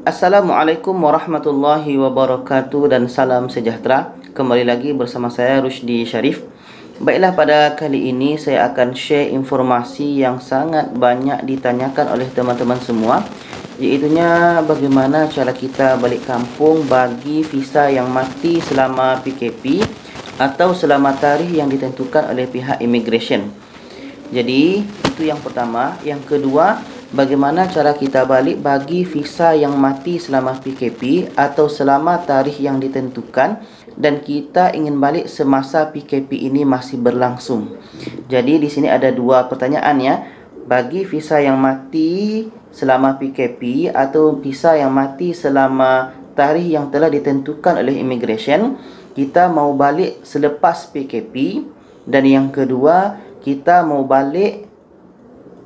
Assalamualaikum warahmatullahi wabarakatuh dan salam sejahtera. Kembali lagi bersama saya Rusdi Syarif. Baiklah, pada kali ini saya akan share informasi yang sangat banyak ditanyakan oleh teman-teman semua, iaitunya bagaimana cara kita balik kampung bagi visa yang mati selama PKP atau selama tarikh yang ditentukan oleh pihak immigration. Jadi itu yang pertama. Yang kedua, bagaimana cara kita balik bagi visa yang mati selama PKP atau selama tarikh yang ditentukan dan kita ingin balik semasa PKP ini masih berlangsung. Jadi di sini ada dua pertanyaan ya. Bagi visa yang mati selama PKP atau visa yang mati selama tarikh yang telah ditentukan oleh immigration, kita mau balik selepas PKP, dan yang kedua, kita mau balik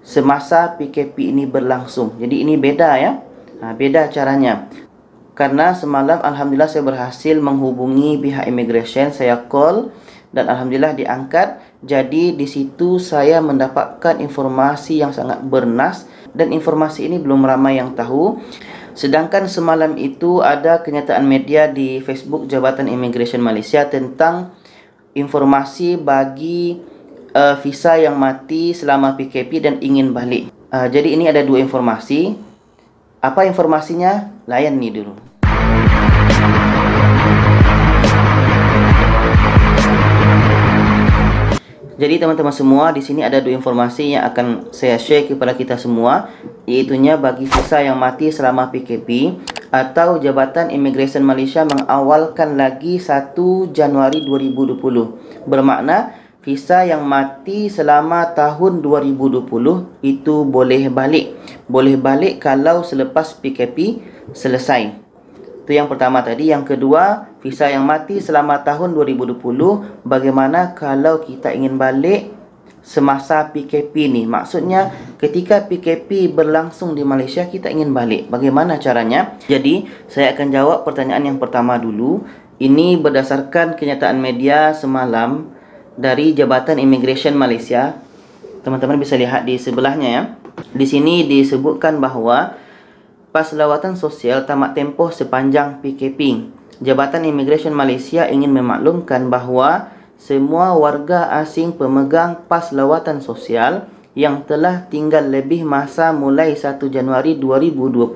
semasa PKP ini berlangsung. Jadi ini beda ya. Beda caranya. Karena semalam alhamdulillah saya berhasil menghubungi pihak immigration, saya call dan alhamdulillah diangkat. Jadi di situ saya mendapatkan informasi yang sangat bernas dan informasi ini belum ramai yang tahu. Sedangkan semalam itu ada kenyataan media di Facebook Jabatan Immigration Malaysia tentang informasi bagi visa yang mati selama PKP dan ingin balik. Jadi ini ada dua informasi. Apa informasinya? Layan nih dulu. Jadi teman-teman semua, di sini ada dua informasi yang akan saya share kepada kita semua, iaitunya bagi visa yang mati selama PKP atau Jabatan Immigration Malaysia mengawalkan lagi 1 Januari 2020. Bermakna visa yang mati selama tahun 2020 itu boleh balik. Boleh balik kalau selepas PKP selesai. Itu yang pertama tadi. Yang kedua, visa yang mati selama tahun 2020, bagaimana kalau kita ingin balik semasa PKP ni? Maksudnya ketika PKP berlangsung di Malaysia, kita ingin balik. Bagaimana caranya? Jadi, saya akan jawab pertanyaan yang pertama dulu. Ini berdasarkan kenyataan media semalam dari Jabatan Immigration Malaysia. Teman-teman bisa lihat di sebelahnya ya. Di sini disebutkan bahawa pas lawatan sosial tamat tempoh sepanjang PKP, Jabatan Immigration Malaysia ingin memaklumkan bahawa semua warga asing pemegang pas lawatan sosial yang telah tinggal lebih masa mulai 1 Januari 2020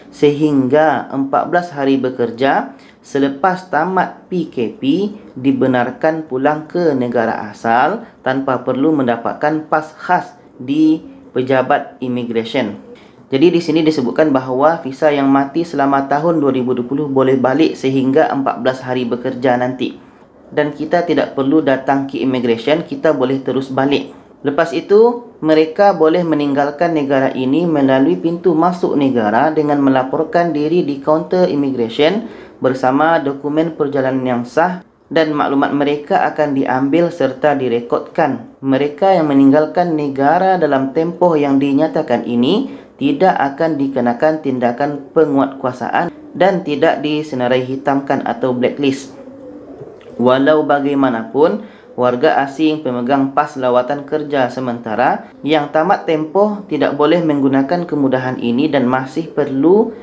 sehingga 14 hari bekerja selepas tamat PKP dibenarkan pulang ke negara asal tanpa perlu mendapatkan pas khas di pejabat immigration. Jadi di sini disebutkan bahawa visa yang mati selama tahun 2020 boleh balik sehingga 14 hari bekerja nanti. Dan kita tidak perlu datang ke immigration, kita boleh terus balik. Lepas itu, mereka boleh meninggalkan negara ini melalui pintu masuk negara dengan melaporkan diri di kaunter immigration bersama dokumen perjalanan yang sah, dan maklumat mereka akan diambil serta direkodkan. Mereka yang meninggalkan negara dalam tempoh yang dinyatakan ini tidak akan dikenakan tindakan penguatkuasaan dan tidak disenarai hitamkan atau blacklist. Walau bagaimanapun, warga asing pemegang pas lawatan kerja sementara yang tamat tempoh tidak boleh menggunakan kemudahan ini dan masih perlu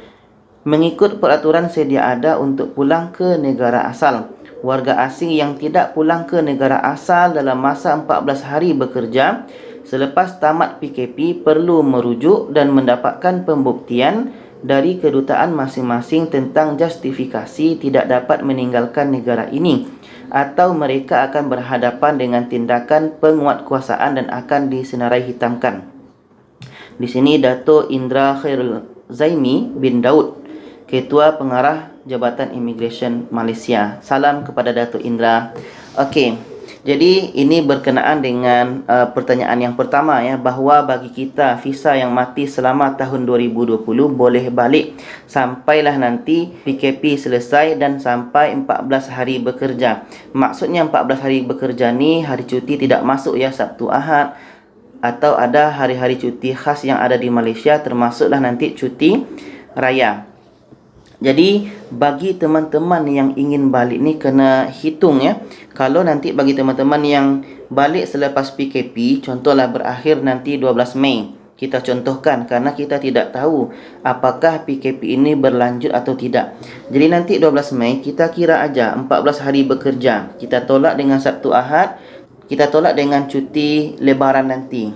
mengikut peraturan sedia ada untuk pulang ke negara asal. Warga asing yang tidak pulang ke negara asal dalam masa 14 hari bekerja selepas tamat PKP perlu merujuk dan mendapatkan pembuktian dari kedutaan masing-masing tentang justifikasi tidak dapat meninggalkan negara ini, atau mereka akan berhadapan dengan tindakan penguatkuasaan dan akan disenarai hitamkan. Di sini Dato' Indra Khairul Zaimi bin Daud, Ketua Pengarah Jabatan Immigration Malaysia. Salam kepada Dato' Indra. Okey. Jadi ini berkenaan dengan pertanyaan yang pertama ya, bahawa bagi kita visa yang mati selama tahun 2020 boleh balik sampailah nanti PKP selesai dan sampai 14 hari bekerja. Maksudnya 14 hari bekerja ni hari cuti tidak masuk ya, Sabtu Ahad atau ada hari-hari cuti khas yang ada di Malaysia, termasuklah nanti cuti raya. Jadi bagi teman-teman yang ingin balik ni kena hitung ya. Kalau nanti bagi teman-teman yang balik selepas PKP, contohlah berakhir nanti 12 Mei, kita contohkan, karena kita tidak tahu apakah PKP ini berlanjut atau tidak. Jadi nanti 12 Mei kita kira aja 14 hari bekerja. Kita tolak dengan Sabtu Ahad, kita tolak dengan cuti lebaran nanti.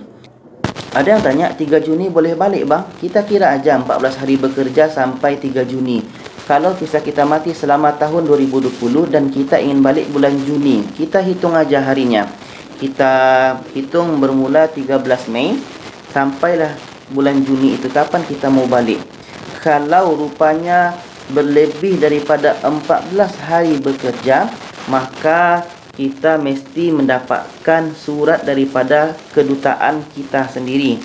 Ada yang tanya 3 Juni boleh balik bang? Kita kira aja 14 hari bekerja sampai 3 Juni. Kalau visa kita mati selama tahun 2020 dan kita ingin balik bulan Juni, kita hitung aja harinya. Kita hitung bermula 13 Mei sampailah bulan Juni itu kapan kita mau balik. Kalau rupanya berlebih daripada 14 hari bekerja, maka kita mesti mendapatkan surat daripada kedutaan kita sendiri.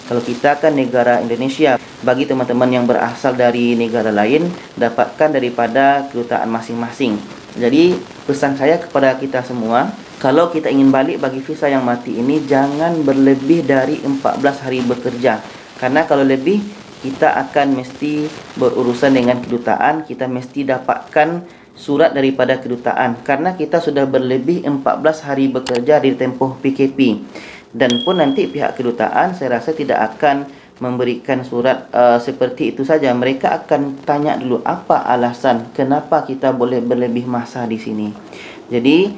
Kalau kita kan negara Indonesia, bagi teman-teman yang berasal dari negara lain, dapatkan daripada kedutaan masing-masing. Jadi pesan saya kepada kita semua, kalau kita ingin balik bagi visa yang mati ini, jangan berlebih dari 14 hari bekerja. Karena kalau lebih, kita akan mesti berurusan dengan kedutaan, kita mesti dapatkan surat daripada kedutaan. Karena kita sudah berlebih 14 hari bekerja di tempoh PKP. Dan pun nanti pihak kedutaan saya rasa tidak akan memberikan surat seperti itu saja. Mereka akan tanya dulu apa alasan kenapa kita boleh berlebih masa di sini. Jadi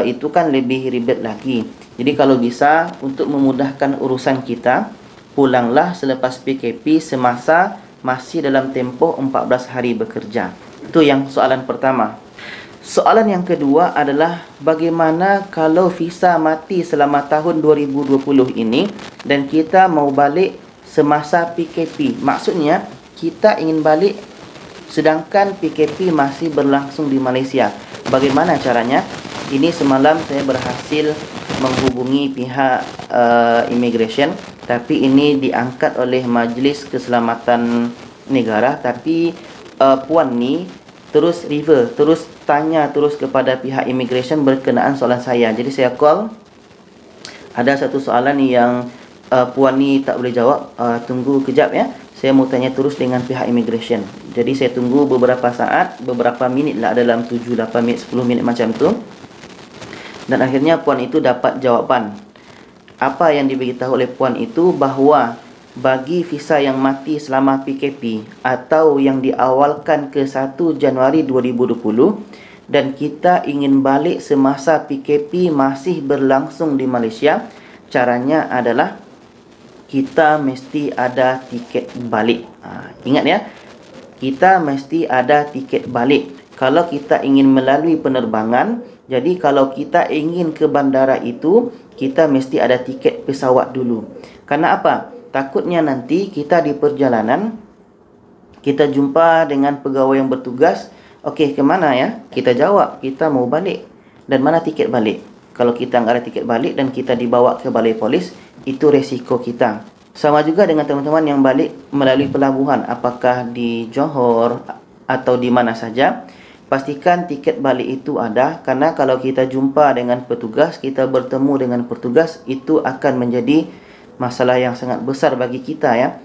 itu kan lebih ribet lagi. Jadi kalau bisa untuk memudahkan urusan kita, pulanglah selepas PKP semasa masih dalam tempoh 14 hari bekerja. Itu yang soalan pertama. Soalan yang kedua adalah bagaimana kalau visa mati selama tahun 2020 ini dan kita mau balik semasa PKP. Maksudnya kita ingin balik sedangkan PKP masih berlangsung di Malaysia. Bagaimana caranya? Ini semalam saya berhasil menghubungi pihak immigration, tapi ini diangkat oleh Majlis Keselamatan Negara. Tapi puan ni terus tanya kepada pihak immigration berkenaan soalan saya. Jadi saya call, ada satu soalan yang puan ni tak boleh jawab, tunggu kejap ya, saya mau tanya terus dengan pihak immigration. Jadi saya tunggu beberapa saat, beberapa minit lah, dalam 7, 8 minit, 10 minit macam tu. Dan akhirnya puan itu dapat jawapan. Apa yang diberitahu oleh puan itu, bahawa bagi visa yang mati selama PKP atau yang diawalkan ke 1 Januari 2020 dan kita ingin balik semasa PKP masih berlangsung di Malaysia, caranya adalah kita mesti ada tiket balik. Ingat ya, kita mesti ada tiket balik. Kalau kita ingin melalui penerbangan, jadi kalau kita ingin ke bandara itu, kita mesti ada tiket pesawat dulu. Karena apa? Takutnya nanti kita di perjalanan, kita jumpa dengan pegawai yang bertugas. Okey, ke mana ya? Kita jawab, kita mau balik. Dan mana tiket balik? Kalau kita nggak ada tiket balik dan kita dibawa ke balai polis, itu resiko kita. Sama juga dengan teman-teman yang balik melalui pelabuhan, apakah di Johor atau di mana saja. Pastikan tiket balik itu ada, karena kalau kita jumpa dengan petugas, kita bertemu dengan petugas, itu akan menjadi masalah yang sangat besar bagi kita ya.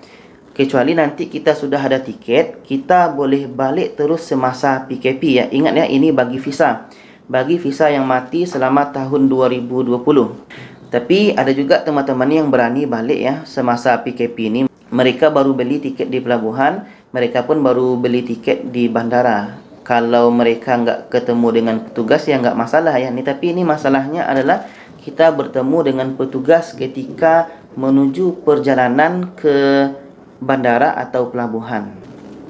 Kecuali nanti kita sudah ada tiket, kita boleh balik terus semasa PKP ya. Ingat ya, ini bagi visa yang mati selama tahun 2020. Tapi ada juga teman-teman yang berani balik ya semasa PKP ini. Mereka baru beli tiket di pelabuhan, mereka pun baru beli tiket di bandara. Kalau mereka nggak ketemu dengan petugas ya nggak masalah ya. Tapi ini masalahnya adalah kita bertemu dengan petugas ketika menuju perjalanan ke bandara atau pelabuhan.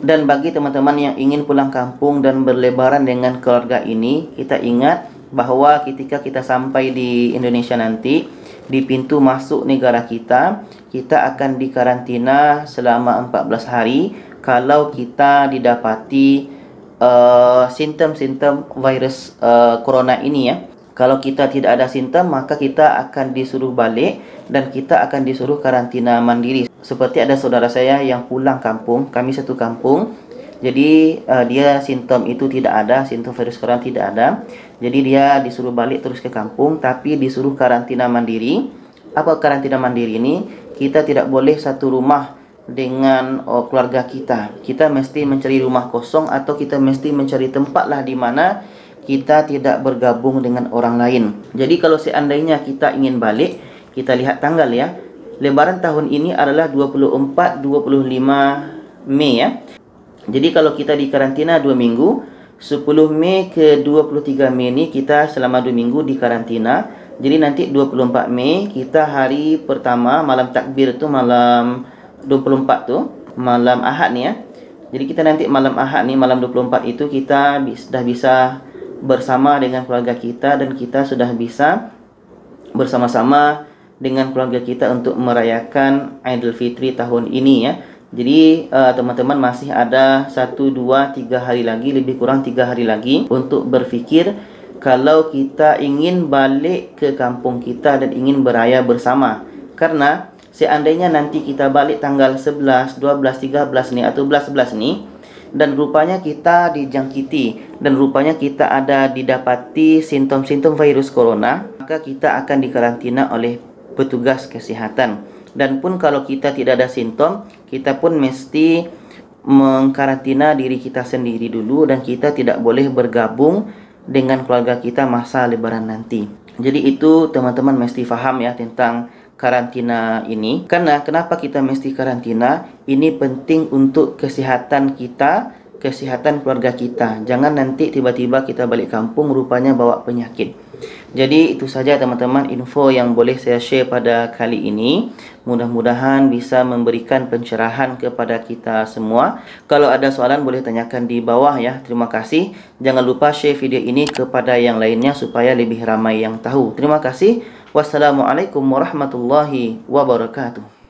Dan bagi teman-teman yang ingin pulang kampung dan berlebaran dengan keluarga ini, kita ingat bahawa ketika kita sampai di Indonesia nanti, di pintu masuk negara kita, kita akan dikarantina selama 14 hari kalau kita didapati simptom-simptom virus corona ini ya. Kalau kita tidak ada simptom, maka kita akan disuruh balik dan kita akan disuruh karantina mandiri. Seperti ada saudara saya yang pulang kampung, kami satu kampung. Jadi dia simptom itu tidak ada, simptom virus corona tidak ada. Jadi dia disuruh balik terus ke kampung, tapi disuruh karantina mandiri. Apa karantina mandiri ini? Kita tidak boleh satu rumah dengan keluarga kita. Kita mesti mencari rumah kosong atau kita mesti mencari tempat lah di mana kita tidak bergabung dengan orang lain. Jadi kalau seandainya kita ingin balik, kita lihat tanggal ya. Lebaran tahun ini adalah 24-25 Mei ya. Jadi kalau kita di karantina 2 minggu, 10 Mei ke 23 Mei ini kita selama 2 minggu di karantina. Jadi nanti 24 Mei kita hari pertama malam takbir tu malam 24 tu, malam Ahad ni ya. Jadi kita nanti malam Ahad ni, malam 24 itu kita sudah bisa bersama dengan keluarga kita dan kita sudah bisa bersama-sama dengan keluarga kita untuk merayakan Aidilfitri tahun ini ya. Jadi teman-teman masih ada 1, 2, 3 hari lagi, lebih kurang 3 hari lagi untuk berfikir kalau kita ingin balik ke kampung kita dan ingin beraya bersama. Karena seandainya nanti kita balik tanggal 11, 12, 13 ni atau 11 ni dan rupanya kita dijangkiti dan rupanya kita ada didapati simptom-simptom virus corona, maka kita akan dikarantina oleh petugas kesihatan. Dan pun kalau kita tidak ada simptom, kita pun mesti mengkarantina diri kita sendiri dulu dan kita tidak boleh bergabung dengan keluarga kita masa lebaran nanti. Jadi itu teman-teman mesti faham ya tentang karantina ini. Karena kenapa kita mesti karantina? Ini penting untuk kesihatan kita, kesihatan keluarga kita. Jangan nanti tiba-tiba kita balik kampung rupanya bawa penyakit. Jadi itu saja teman-teman info yang boleh saya share pada kali ini. Mudah-mudahan bisa memberikan pencerahan kepada kita semua. Kalau ada soalan boleh tanyakan di bawah ya. Terima kasih. Jangan lupa share video ini kepada yang lainnya supaya lebih ramai yang tahu. Terima kasih. Wassalamualaikum warahmatullahi wabarakatuh.